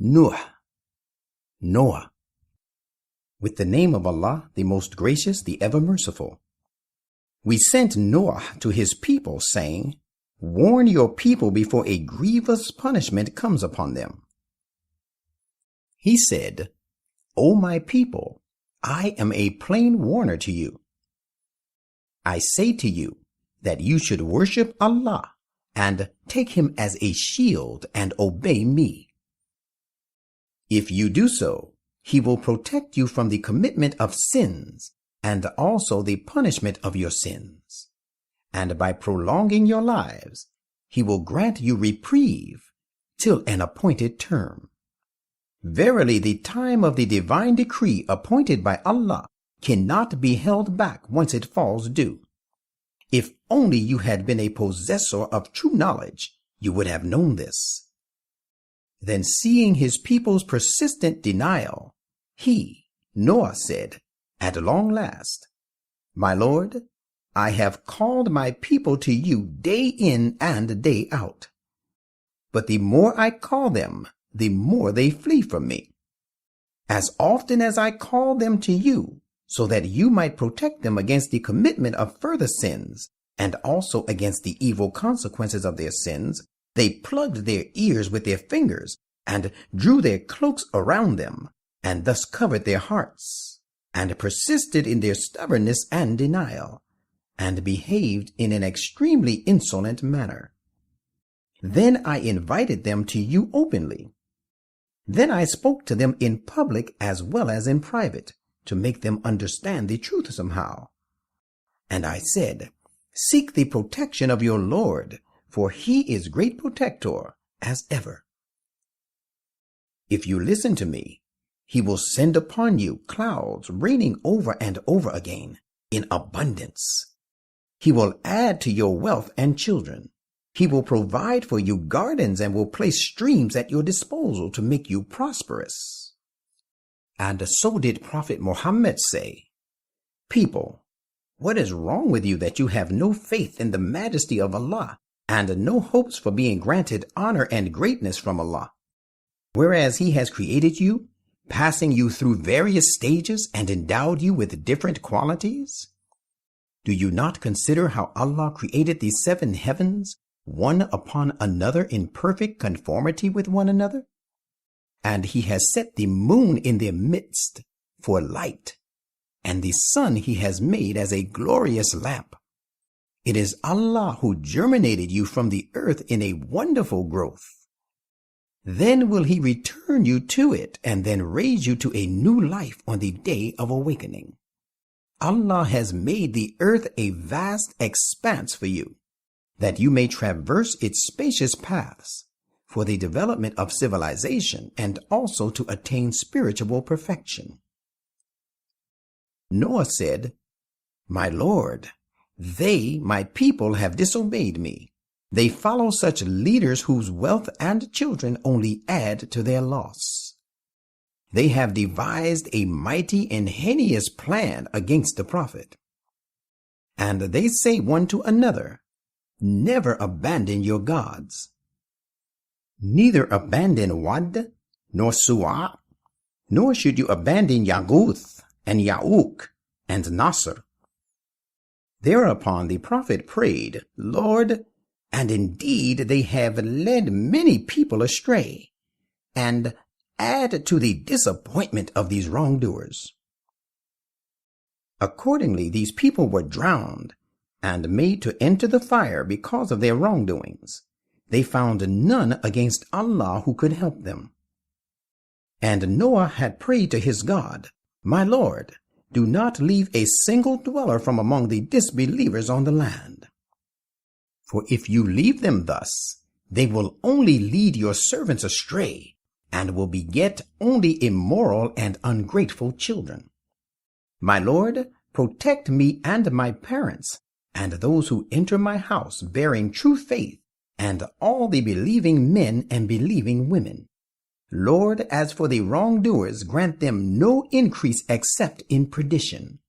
Nuh, Noah. With the name of Allah, the most gracious, the ever merciful. We sent Noah to his people, saying, Warn your people before a grievous punishment comes upon them. He said, O my people, I am a plain warner to you. I say to you that you should worship Allah and take him as a shield and obey me. If you do so, he will protect you from the commitment of sins and also the punishment of your sins. And by prolonging your lives, he will grant you reprieve till an appointed term. Verily, the time of the divine decree appointed by Allah cannot be held back once it falls due. If only you had been a possessor of true knowledge, you would have known this. Then, seeing his people's persistent denial, he, Noah, said, At long last, My Lord, I have called my people to you day in and day out. But the more I call them, the more they flee from me. As often as I call them to you, so that you might protect them against the commitment of further sins, and also against the evil consequences of their sins, they plugged their ears with their fingers, and drew their cloaks around them, and thus covered their hearts, and persisted in their stubbornness and denial, and behaved in an extremely insolent manner. Then I invited them to you openly. Then I spoke to them in public as well as in private, to make them understand the truth somehow. And I said, Seek the protection of your Lord, for he is great protector as ever. If you listen to me, he will send upon you clouds raining over and over again in abundance. He will add to your wealth and children. He will provide for you gardens and will place streams at your disposal to make you prosperous. And so did Prophet Muhammad say, People, what is wrong with you that you have no faith in the majesty of Allah and no hopes for being granted honor and greatness from Allah? Whereas he has created you, passing you through various stages and endowed you with different qualities? Do you not consider how Allah created the 7 heavens, one upon another in perfect conformity with one another? And he has set the moon in their midst for light, and the sun he has made as a glorious lamp. It is Allah who germinated you from the earth in a wonderful growth. Then will he return you to it and then raise you to a new life on the day of awakening. Allah has made the earth a vast expanse for you, that you may traverse its spacious paths for the development of civilization and also to attain spiritual perfection. Noah said, My Lord, they, my people, have disobeyed me. They follow such leaders whose wealth and children only add to their loss. They have devised a mighty and heinous plan against the Prophet. And they say one to another, Never abandon your gods. Neither abandon Wad, nor Su'a, nor should you abandon Yaguth and Ya'uk and Nasr. Thereupon the Prophet prayed, Lord, and indeed they have led many people astray, and add to the disappointment of these wrongdoers. Accordingly, these people were drowned and made to enter the fire because of their wrongdoings. They found none against Allah who could help them. And Noah had prayed to his God, My Lord, do not leave a single dweller from among the disbelievers on the land. For if you leave them thus, they will only lead your servants astray, and will beget only immoral and ungrateful children. My Lord, protect me and my parents, and those who enter my house bearing true faith, and all the believing men and believing women. Lord, as for the wrongdoers, grant them no increase except in perdition.